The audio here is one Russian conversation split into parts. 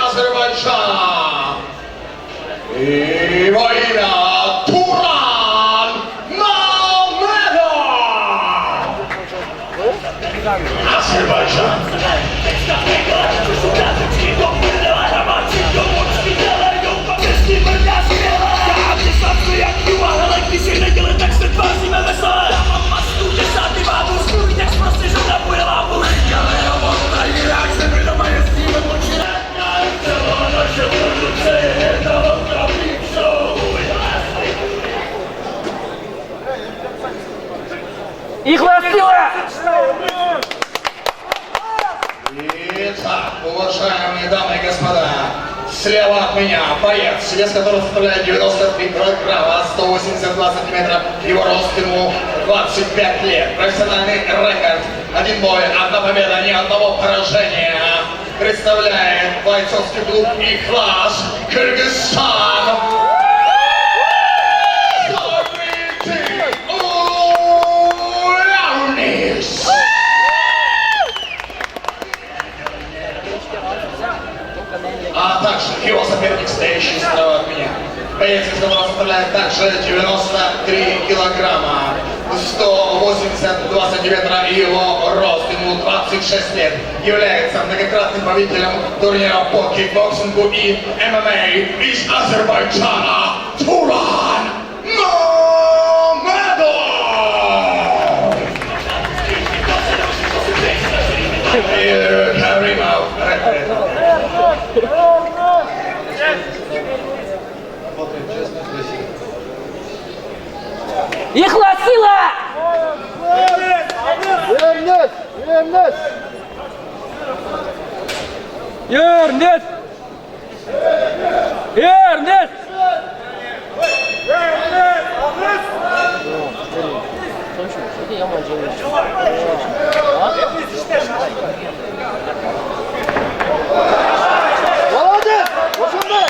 Азербайджана. И во имя Туран Мамедов. Азербайджан. Их хватило! Итак, уважаемые дамы и господа, слева от меня боец, вес которого составляет 93 килограмма, 182 сантиметра, его рост ему 25 лет. Профессиональный рекорд, 1 бой, 1 победа, ни одного поражения. Представляет бойцовский клуб «Ихлас», Кыргызстан. А также его соперник, стоящий справа от меня. Боец, которого составляет также 93 килограмма, 182 сантиметра, и его рост, ему 26 лет, является многократным победителем турнира по кикбоксингу и ММА из Азербайджана Туран Мамедов! Их хватило! Yeriniz! Yeriniz! Yeriniz! Yeriniz! Молодец! Ушундай!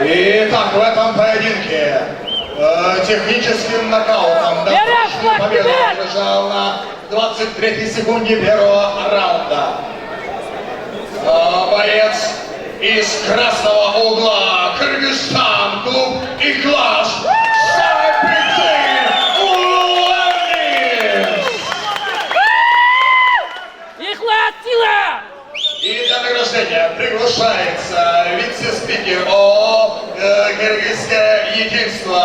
Итак, в этом поединке техническим нокаутом досрочную победу одержал на 23-й секунде первого раунда. Боец из красного угла, Кыргызстан, клуб «Ихлас», Сайбекзин Уланис. Их хватило! И для награждения приглашается вице-спикер ООО «Кыргызское единство»